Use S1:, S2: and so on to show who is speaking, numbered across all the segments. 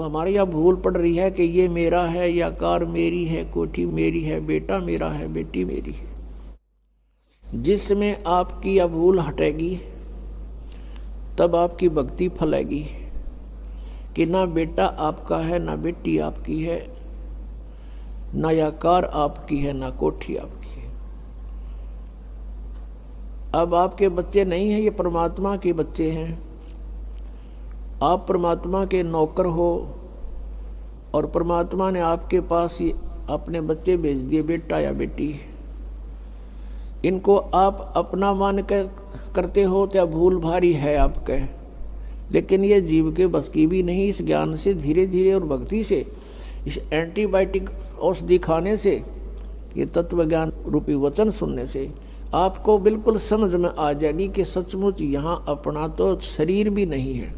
S1: हमारे यहाँ भूल पड़ रही है कि ये मेरा है, या कार मेरी है, कोठी मेरी है, बेटा मेरा है, बेटी मेरी है। जिसमें आपकी यह भूल हटेगी तब आपकी भक्ति फलेगी कि ना बेटा आपका है, ना बेटी आपकी है, ना यह कार आपकी है, ना कोठी आपकी है। अब आपके बच्चे नहीं हैं, ये परमात्मा के बच्चे हैं। आप परमात्मा के नौकर हो और परमात्मा ने आपके पास ही अपने बच्चे भेज दिए, बेटा या बेटी। इनको आप अपना मान कर करते हो तो भूल भारी है आपके, लेकिन ये जीव के बस की भी नहीं। इस ज्ञान से धीरे धीरे और भक्ति से, इस एंटीबायोटिक औषधि खाने से, ये तत्व ज्ञान रूपी वचन सुनने से आपको बिल्कुल समझ में आ जाएगी कि सचमुच यहाँ अपना तो शरीर भी नहीं है।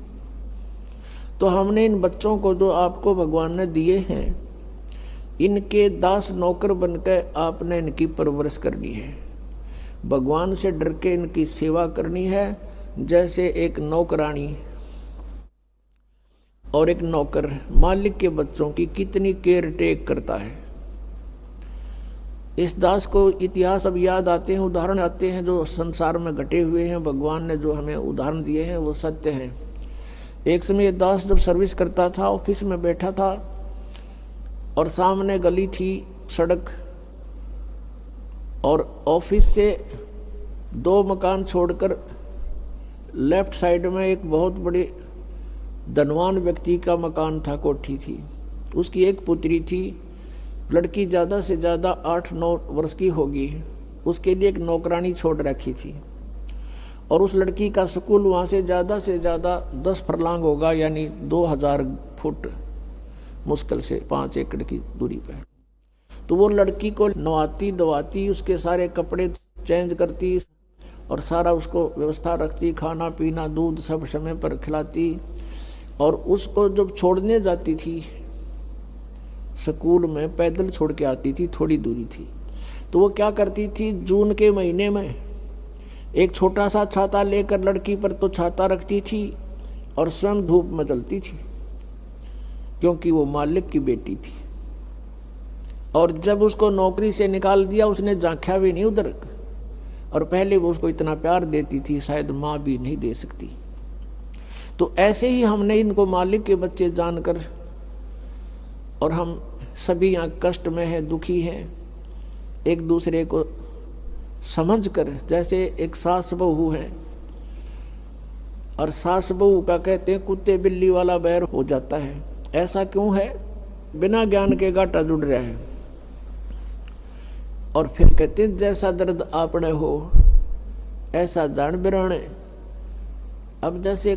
S1: तो हमने इन बच्चों को जो आपको भगवान ने दिए हैं, इनके दास नौकर बनकर आपने इनकी परवरिश करनी है। भगवान से डर के इनकी सेवा करनी है, जैसे एक नौकरानी और एक नौकर मालिक के बच्चों की कितनी केयर टेक करता है। इस दास को इतिहास अब याद आते हैं, उदाहरण आते हैं जो संसार में घटे हुए हैं। भगवान ने जो हमें उदाहरण दिए हैं वो सत्य हैं। एक समय दास जब सर्विस करता था, ऑफिस में बैठा था और सामने गली थी, सड़क, और ऑफिस से 2 मकान छोड़कर लेफ्ट साइड में एक बहुत बड़ी धनवान व्यक्ति का मकान था, कोठी थी। उसकी एक पुत्री थी, लड़की ज़्यादा से ज़्यादा 8-9 वर्ष की होगी। उसके लिए एक नौकरानी छोड़ रखी थी और उस लड़की का स्कूल वहाँ से ज़्यादा 10 फरलांग होगा, यानी 2000 फुट मुश्किल से 5 एकड़ की दूरी पर। तो वो लड़की को नवाती धवाती, उसके सारे कपड़े चेंज करती और सारा उसको व्यवस्था रखती, खाना पीना दूध सब समय पर खिलाती। और उसको जब छोड़ने जाती थी स्कूल में, पैदल छोड़ के आती थी, थोड़ी दूरी थी, तो वो क्या करती थी, जून के महीने में एक छोटा सा छाता लेकर लड़की पर तो छाता रखती थी और स्वयं धूप में जलती थी, क्योंकि वो मालिक की बेटी थी। और जब उसको नौकरी से निकाल दिया, उसने झांका भी नहीं उधर, और पहले वो उसको इतना प्यार देती थी, शायद माँ भी नहीं दे सकती। तो ऐसे ही हमने इनको मालिक के बच्चे जानकर, और हम सभी यहाँ कष्ट में हैं, दुखी हैं, एक दूसरे को समझकर, जैसे एक सास बहू है और सास बहू का कहते हैं कुत्ते बिल्ली वाला बैर हो जाता है। ऐसा क्यों है? बिना ज्ञान के गाटा जुड़ रहा है। और फिर कहते हैं जैसा दर्द आपने हो ऐसा जान बिराने। अब जैसे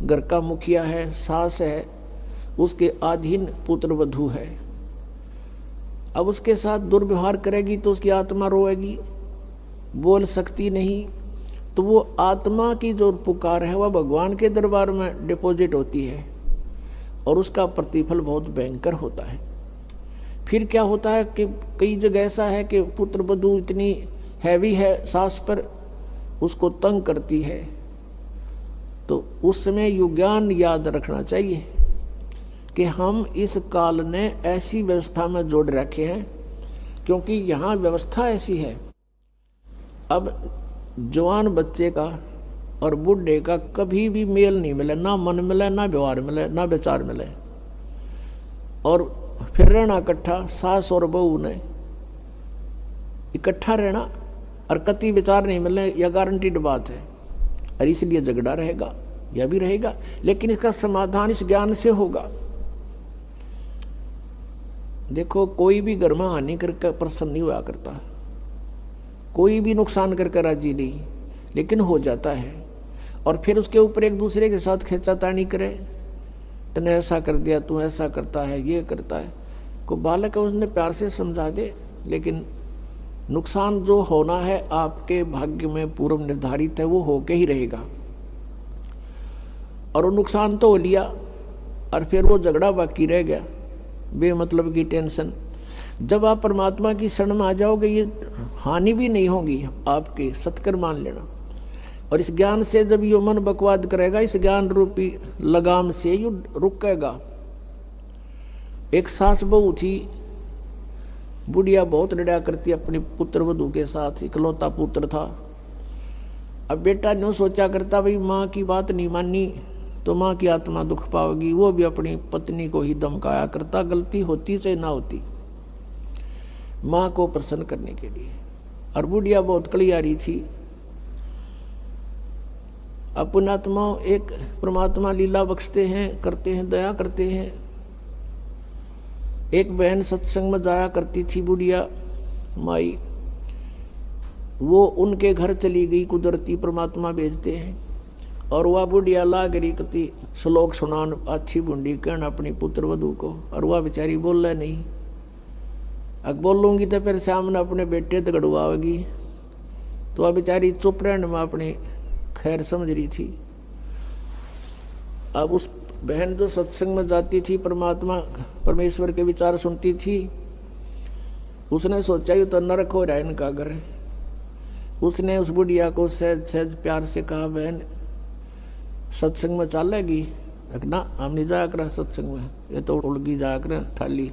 S1: घर का मुखिया है, सास है, उसके अधीन पुत्र वधू है, अब उसके साथ दुर्व्यवहार करेगी तो उसकी आत्मा रोएगी, बोल सकती नहीं। तो वो आत्मा की जो पुकार है वह भगवान के दरबार में डिपॉजिट होती है और उसका प्रतिफल बहुत भयंकर होता है। फिर क्या होता है कि कई जगह ऐसा है कि पुत्र वधू इतनी हैवी है सास पर, उसको तंग करती है, तो उस समय युज्ञान याद रखना चाहिए कि हम इस काल ने ऐसी व्यवस्था में जोड़ रखे हैं, क्योंकि यहाँ व्यवस्था ऐसी है। अब जवान बच्चे का और बूढ़े का कभी भी मेल नहीं मिले, ना मन मिले, ना व्यवहार मिले, ना विचार मिले, और फिर रहना इकट्ठा, सास और बहू ने इकट्ठा रहना और कति विचार नहीं मिले, यह गारंटीड बात है। और इसलिए झगड़ा रहेगा, यह भी रहेगा, लेकिन इसका समाधान इस ज्ञान से होगा। देखो, कोई भी घर में हानि करके प्रसन्न नहीं हुआ करता, कोई भी नुकसान करके राजी नहीं, लेकिन हो जाता है। और फिर उसके ऊपर एक दूसरे के साथ खींचातानी करे, तूने ऐसा कर दिया, तू ऐसा करता है, ये करता है। को बालक है उसने प्यार से समझा दे, लेकिन नुकसान जो होना है आपके भाग्य में पूर्व निर्धारित है, वो होके ही रहेगा। और वो नुकसान तो हो लिया और फिर वो झगड़ा बाकी रह गया, बेमतलब की टेंशन। जब आप परमात्मा की शरण में आ जाओगे, ये हानि भी नहीं होगी आपके, सत्कर मान लेना। और इस ज्ञान से जब यो मन बकवाद करेगा, इस ज्ञान रूपी लगाम से यो रुकेगा, एक सास बहू थी, बुढ़िया बहुत लड़ा करती अपने पुत्र वधू के साथ, इकलौता पुत्र था। अब बेटा यूँ सोचा करता भाई माँ की बात नहीं मानी तो माँ की आत्मा दुख पाओगी, वो भी अपनी पत्नी को ही धमकाया करता, गलती होती चाहे ना होती, माँ को प्रसन्न करने के लिए। और बुढ़िया बहुत कलियारी थी। अब पुण्यात्मा एक परमात्मा लीला बख्शते हैं, करते हैं, दया करते हैं। एक बहन सत्संग में जाया करती थी बुढ़िया माई, वो उनके घर चली गई, कुदरती परमात्मा भेजते हैं। और वह बुढ़िया लाग रही कति श्लोक सुनान अच्छी बुंडी कहना अपनी पुत्र वधू को, और वह बेचारी बोल रहा नहीं। अब बोलूँगी तो फिर सामने अपने बेटे दगड़वाएगी, तो वह बेचारी चुप रहने में अपनी खैर समझ रही थी। अब उस बहन जो सत्संग में जाती थी, परमात्मा परमेश्वर के विचार सुनती थी, उसने सोचा ये तो नरक हो रहा है इनका घर। उसने उस बुढ़िया को सहज सहज प्यार से कहा, बहन सत्संग में चलेगी? ना हम नहीं जाया कर सत्संग में, ये तो उड़गी जाया कर ठाली,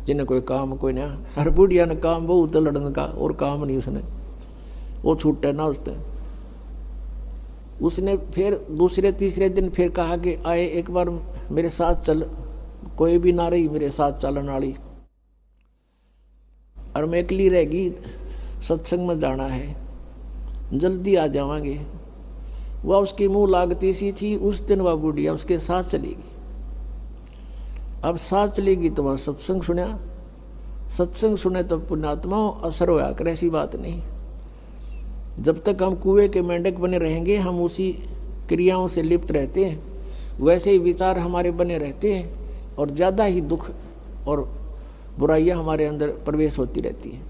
S1: जिन्हें कोई काम कोई ना। हर बुढ़िया ने काम बहुत लड़ने का, और काम नहीं उसने, वो छूटे ना उसने फिर दूसरे तीसरे दिन फिर कहा कि आए एक बार मेरे साथ चल, कोई भी ना रही मेरे साथ चलने वाली, और मैं अकेली रहेगी, सत्संग में जाना है, जल्दी आ जावांगे। वह उसकी मुंह लागती सी थी। उस दिन वह बुढ़िया उसके साथ चलेगी। अब साथ चलेगी तो वह सत्संग सुना, सत्संग सुने तो पुण्यात्मा असर होया कर, ऐसी बात नहीं। जब तक हम कुएं के मेंढक बने रहेंगे, हम उसी क्रियाओं से लिप्त रहते हैं, वैसे ही विचार हमारे बने रहते हैं, और ज़्यादा ही दुख और बुराइयां हमारे अंदर प्रवेश होती रहती हैं।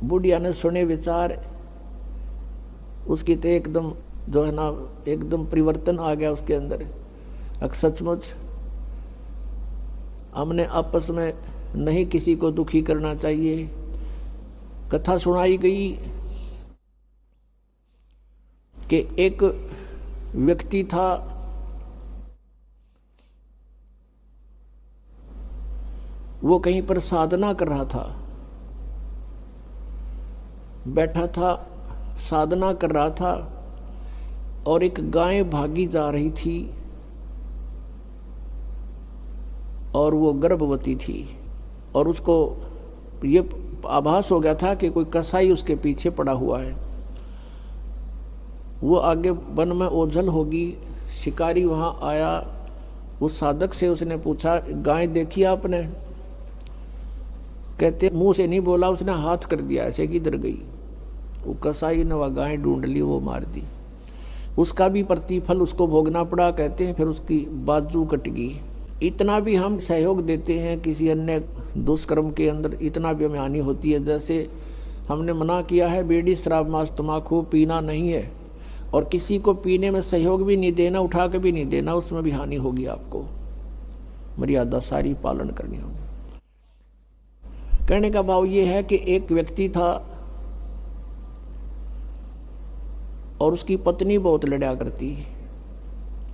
S1: बुढ़िया ने सुने विचार, उसकी तो एकदम जो है ना, एकदम परिवर्तन आ गया उसके अंदर। सचमुच हमने आपस में नहीं किसी को दुखी करना चाहिए। कथा सुनाई गई कि एक व्यक्ति था, वो कहीं पर साधना कर रहा था, बैठा था, साधना कर रहा था, और एक गाय भागी जा रही थी, और वो गर्भवती थी, और उसको ये आभास हो गया था कि कोई कसाई उसके पीछे पड़ा हुआ है। वो आगे वन में ओझल होगी। शिकारी वहाँ आया, उस साधक से उसने पूछा, गाय देखी आपने? कहते मुंह से नहीं बोला, उसने हाथ कर दिया ऐसे, किधर गई? वो कसाई ने वह गाय ढूंढ ली, वो मार दी। उसका भी प्रतिफल उसको भोगना पड़ा। कहते हैं फिर उसकी बाजू कट गई। इतना भी हम सहयोग देते हैं किसी अन्य दुष्कर्म के अंदर, इतना भी हमें हानि होती है। जैसे हमने मना किया है बीड़ी शराब मांस तम्बाकू पीना नहीं है, और किसी को पीने में सहयोग भी नहीं देना, उठा के भी नहीं देना, उसमें भी हानि होगी। आपको मर्यादा सारी पालन करनी होगी। कहने का भाव ये है कि एक व्यक्ति था और उसकी पत्नी बहुत लड़ा करती,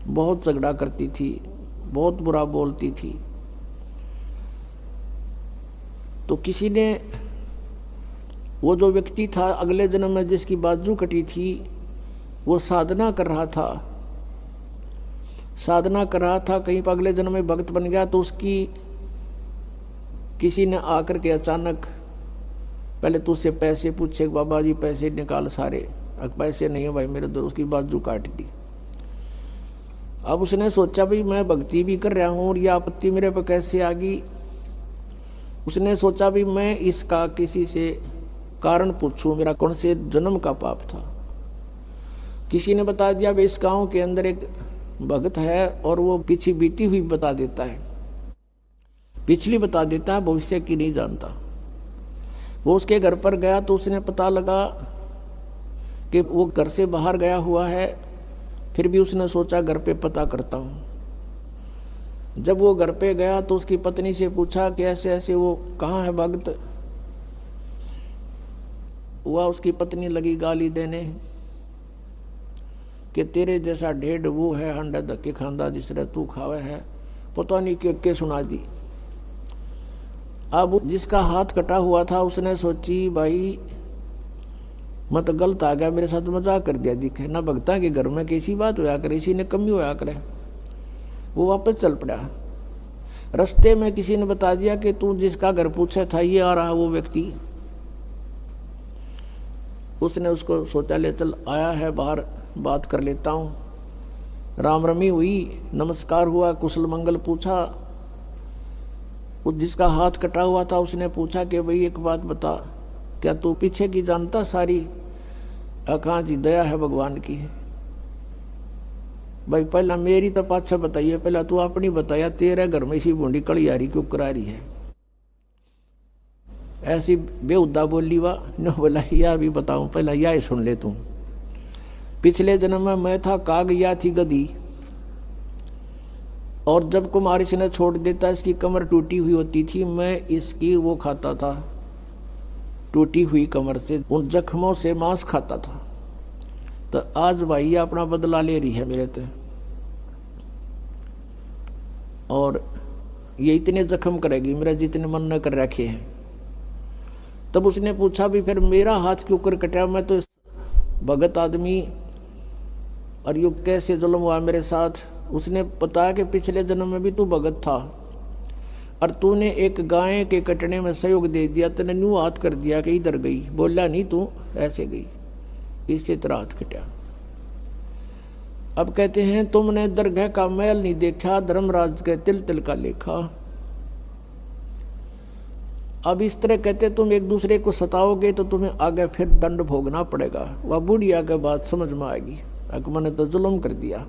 S1: बहुत झगड़ा करती थी, बहुत बुरा बोलती थी। तो किसी ने, वो जो व्यक्ति था अगले जन्म में जिसकी बाजू कटी थी, वो साधना कर रहा था, साधना कर रहा था, कहीं पर अगले जन्म में भक्त बन गया। तो उसकी किसी ने आकर के अचानक पहले तो उससे पैसे पूछे, बाबा जी पैसे निकाल सारे। पैसे नहीं है भाई मेरे दो, उसकी बाजू काट दी। अब उसने सोचा भाई मैं भक्ति भी कर रहा हूँ और यह आपत्ति मेरे पर कैसे आ गई। उसने सोचा भी मैं इसका किसी से कारण पूछूं, मेरा कौन से जन्म का पाप था। किसी ने बता दिया भाई इस गाँव के अंदर एक भक्त है और वो पीछे बीती हुई बता देता है, पिछली बता देता है, भविष्य की नहीं जानता। वो उसके घर पर गया तो उसने पता लगा कि वो घर से बाहर गया हुआ है। फिर भी उसने सोचा घर पे पता करता हूँ। जब वो घर पे गया तो उसकी पत्नी से पूछा कि ऐसे ऐसे वो कहाँ है भक्त। हुआ उसकी पत्नी लगी गाली देने कि तेरे जैसा ढेड वो है, अंडा धक्के खांदा जिस तरह तू खावे है, पता नहीं के सुना दी। अब जिसका हाथ कटा हुआ था उसने सोची भाई मैं तो गलत आ गया, मेरे साथ मजाक कर दिया दिखे ना, भगता के घर में कैसी बात होया करे, इसी ने कमी होया करे। वो वापस चल पड़ा। रास्ते में किसी ने बता दिया कि तू जिसका घर पूछा था ये आ रहा वो व्यक्ति। उसने उसको सोचा ले चल आया है बाहर बात कर लेता हूँ। राम रमी हुई, नमस्कार हुआ, कुशल मंगल पूछा। उस जिसका हाथ कटा हुआ था उसने पूछा कि भाई एक बात बता, क्या तू पीछे की जानता सारी? कहाँ जी दया है भगवान की। भाई पहला मेरी तो पाछा बताइए, पहला तू अपनी बताया, तेरे घर में इसी बूंदी कड़ी आ रही क्यों करा रही है? ऐसी बेहुदा बोली वाह न बोला या भी बताऊं, पहला या ही सुन ले तू। पिछले जन्म में मैं था काग, या थी गधी, और जब कुमारिश ने छोड़ देता इसकी कमर टूटी हुई होती थी, मैं इसकी वो खाता था, टूटी हुई कमर से उन जख्मों से मांस खाता था। तो आज भाई ये अपना बदला ले रही है मेरे से, और ये इतने जख्म करेगी मेरा जितने मन न कर रखे हैं। तब उसने पूछा भी फिर मेरा हाथ क्यों कर कटा? मैं तो भगत आदमी, और ये कैसे जुल्म हुआ मेरे साथ? उसने बताया कि पिछले जन्म में भी तू भगत था और तूने एक गाय के कटने में सहयोग दे दिया, तूने न्यू हाथ कर दिया कि इधर गई, बोला नहीं तू ऐसे गई, इससे तेरा हाथ कटा। अब कहते हैं तुमने दरगाह का मैल नहीं देखा, धर्मराज के तिल तिल का लेखा। अब इस तरह कहते तुम एक दूसरे को सताओगे तो तुम्हें आगे फिर दंड भोगना पड़ेगा। वह बुढ़िया के बात समझ में आएगी, मैंने तो जुल्म कर दिया।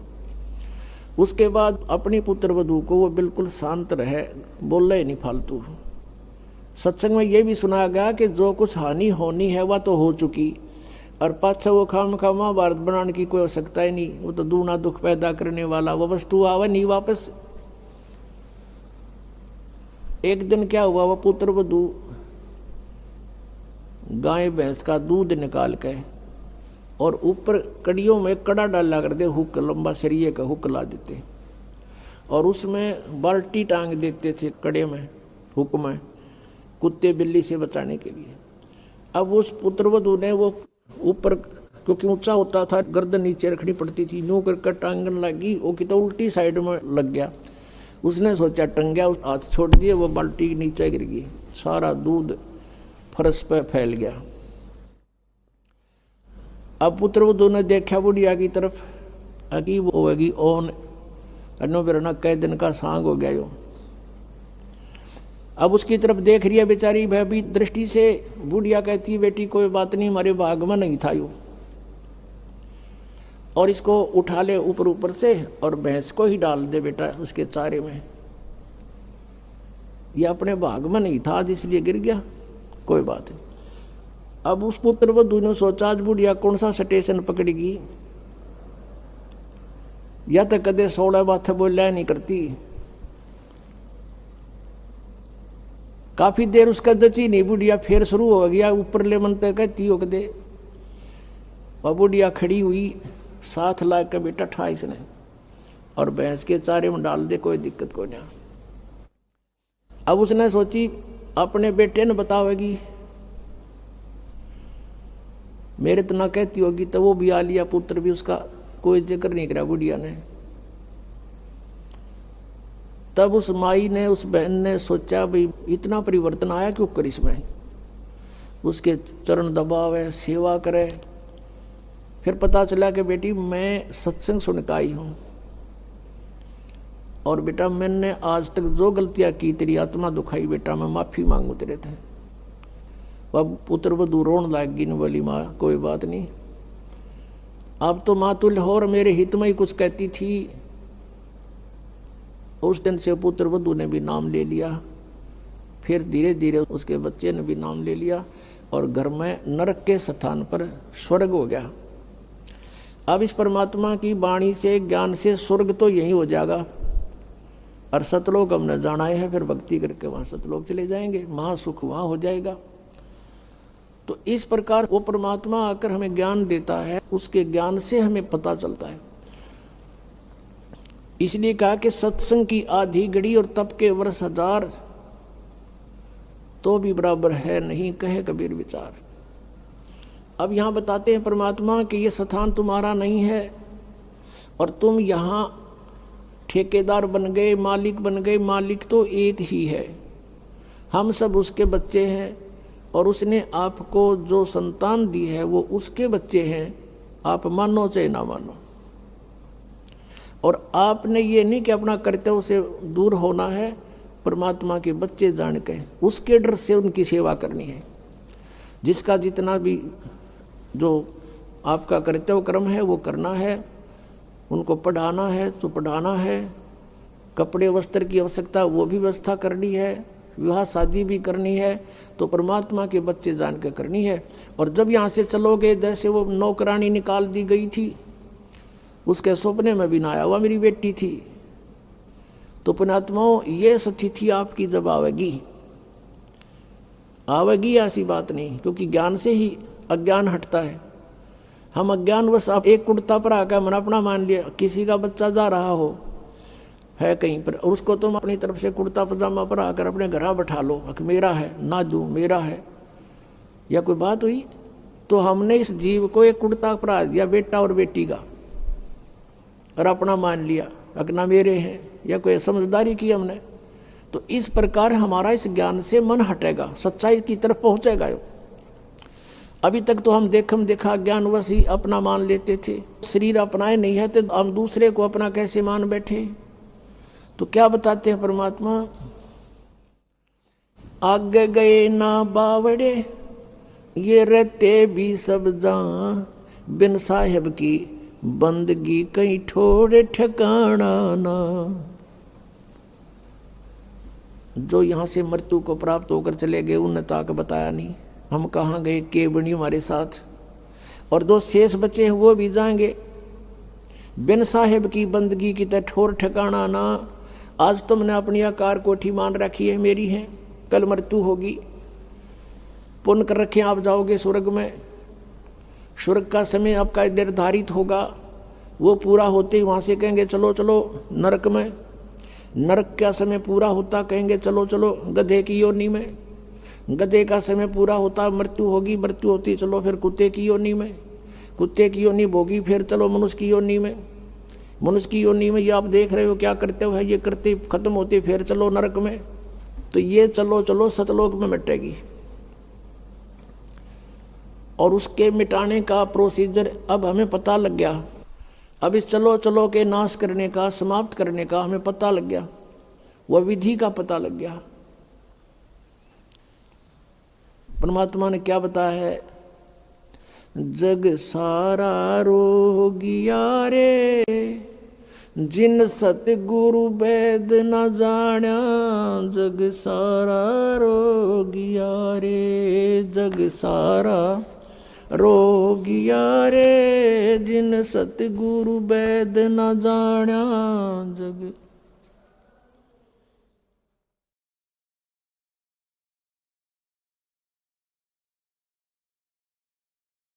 S1: उसके बाद अपनी पुत्र वधू को वो बिल्कुल शांत रहे, बोले ही नहीं फालतू। सत्संग में ये भी सुनाया गया कि जो कुछ हानि होनी है वह तो हो चुकी, और पाछा वो खाम खा महाभारत बनाने की कोई आवश्यकता ही नहीं। वो तो दूना दुख पैदा करने वाला वो वस्तु आवे नहीं वापस। एक दिन क्या हुआ, वह पुत्र वधू गाय भैंस का दूध निकाल के और ऊपर कड़ियों में कड़ा डाला कर दे, हुक लंबा सरिये का हुक ला देते, और उसमें बाल्टी टांग देते थे कड़े में, हुक में, कुत्ते बिल्ली से बचाने के लिए। अब उस पुत्रवधू ने वो ऊपर, क्योंकि ऊंचा होता था, गर्दन नीचे रखनी पड़ती थी, यूं कर टांगन लगी, वो कि तो उल्टी साइड में लग गया। उसने सोचा टंग गया, हाथ छोड़ दिए, वो बाल्टी नीचे गिर गई, सारा दूध फर्श पे फैल गया। अब पुत्रवधू ने देखा बुढ़िया की तरफ, अगी वो होगी ओन अनो बिरना कई दिन का सांग हो गया यो। अब उसकी तरफ देख रही है बेचारी भयभीत दृष्टि से। बुढ़िया कहती बेटी कोई बात नहीं, हमारे भाग में नहीं था यो, और इसको उठा ले ऊपर ऊपर से और भैंस को ही डाल दे बेटा उसके चारे में। ये अपने भाग में नहीं था आज इसलिए गिर गया, कोई बात नहीं। अब उस पुत्रवधू ने सोचा आज बुढ़िया कौन सा स्टेशन पकड़ेगी, या तो कदे 16 बात बोलिया नहीं करती। काफी देर उसका जची नहीं, बुढ़िया फिर शुरू हो गया ऊपर ले मन तक कहती हो कदे। वह बुढ़िया खड़ी हुई, साथ ला के बेटा ठा इसने और भैंस के चारे में डाल दे, कोई दिक्कत को नहीं। अब उसने सोची अपने बेटे ने बतावेगी, मेरे तो ना कहती होगी, तो वो भी आ लिया, पुत्र भी उसका कोई जिक्र नहीं करा बुढ़िया ने। तब उस माई ने, उस बहन ने सोचा भाई इतना परिवर्तन आया क्यों कर इसमें, उसके चरण दबावे, सेवा करे। फिर पता चला कि बेटी मैं सत्संग सुन के आई हूँ, और बेटा मैंने आज तक जो गलतियाँ की तेरी आत्मा दुखाई, बेटा मैं माफ़ी मांगू तेरे थे। अब पुत्र वधू रोन लाग गई, बोली माँ कोई बात नहीं, अब तो माँ तुल्य हो और मेरे हित में ही कुछ कहती थी। उस दिन से पुत्र वधू ने भी नाम ले लिया, फिर धीरे धीरे उसके बच्चे ने भी नाम ले लिया, और घर में नरक के स्थान पर स्वर्ग हो गया। अब इस परमात्मा की वाणी से, ज्ञान से स्वर्ग तो यही हो जाएगा, और सतलोक हमने जाना है, फिर भक्ति करके वहाँ सतलोक चले जाएंगे, महासुख वहाँ हो जाएगा। तो इस प्रकार वो परमात्मा आकर हमें ज्ञान देता है, उसके ज्ञान से हमें पता चलता है। इसलिए कहा कि सत्संग की आधी घड़ी और तप के वर्ष 1000, तो भी बराबर है नहीं, कहे कबीर विचार। अब यहाँ बताते हैं परमात्मा कि ये स्थान तुम्हारा नहीं है और तुम यहाँ ठेकेदार बन गए, मालिक बन गए। मालिक तो एक ही है, हम सब उसके बच्चे हैं और उसने आपको जो संतान दी है वो उसके बच्चे हैं, आप मानो चाहे ना मानो। और आपने ये नहीं कि अपना कर्तव्य से दूर होना है, परमात्मा के बच्चे जान के उसके डर से उनकी सेवा करनी है। जिसका जितना भी जो आपका कर्तव्य कर्म है वो करना है, उनको पढ़ाना है तो पढ़ाना है, कपड़े वस्त्र की आवश्यकता वो भी व्यवस्था करनी है, विवाह शादी भी करनी है, तो परमात्मा के बच्चे जान के करनी है। और जब यहाँ से चलोगे, जैसे वो नौकरानी निकाल दी गई थी, उसके सपने में भी ना आया, वह मेरी बेटी थी। तो पुण्यात्माओं, ये स्थिति आपकी जब आवेगी ऐसी बात नहीं, क्योंकि ज्ञान से ही अज्ञान हटता है। हम अज्ञानवश आप एक कुर्ता पर आकर मन अपना मान लिया, किसी का बच्चा जा रहा हो है कहीं पर, और उसको तुम अपनी तरफ से कुर्ता पजामा पर आकर अपने घर बैठा लो, मेरा है ना जो मेरा है, या कोई बात हुई? तो हमने इस जीव को एक कुर्ता परा दिया, बेटा और बेटी का, और अपना मान लिया अगना मेरे हैं, या कोई समझदारी की हमने। तो इस प्रकार हमारा इस ज्ञान से मन हटेगा, सच्चाई की तरफ पहुंचेगा। अभी तक तो हम देखा ज्ञानवश ही अपना मान लेते थे, शरीर अपनाए नहीं है तो हम दूसरे को अपना कैसे मान बैठे। तो क्या बताते हैं परमात्मा, आगे गए ना बावड़े ये रहते भी सब जान, बिन साहेब की बंदगी कहीं ठोड़े ठिकाना ना। जो यहाँ से मृत्यु को प्राप्त होकर चले गए उन्हें ताक बताया नहीं, हम कहाँ गए, के बनी हमारे साथ। और जो शेष बचे हैं वो भी जाएंगे, बिन साहेब की बंदगी की तरह ठोर ठिकाना ना। आज तुमने अपनी आकार कोठी मान रखी है मेरी है, कल मृत्यु होगी, पुण्य कर रखे आप जाओगे स्वर्ग में, स्वर्ग का समय आपका निर्धारित होगा, वो पूरा होते ही वहाँ से कहेंगे चलो चलो नरक में, नरक का समय पूरा होता कहेंगे चलो चलो गधे की योनि में, गधे का समय पूरा होता मृत्यु होगी, मृत्यु होती चलो फिर कुत्ते की योनि में, कुत्ते की योनि भोगी फिर चलो मनुष्य की योनि में, मनुष्य की योनि में ये आप देख रहे हो क्या करते हो, ये करते खत्म होते फिर चलो नरक में। तो ये चलो चलो सतलोक में मिटेगी। और उसके मिटाने का प्रोसीजर अब हमें पता लग गया, अब इस चलो चलो के नाश करने का, समाप्त करने का हमें पता लग गया, वह विधि का पता लग गया। परमात्मा ने क्या बताया है, जग सारा रोगिया रे जिन सतगुरु वैद न जाण्या, जग सारा रोगिया रे, जग सारा रोगिया रे जिन सतगुरु वैद न जाण्या, जग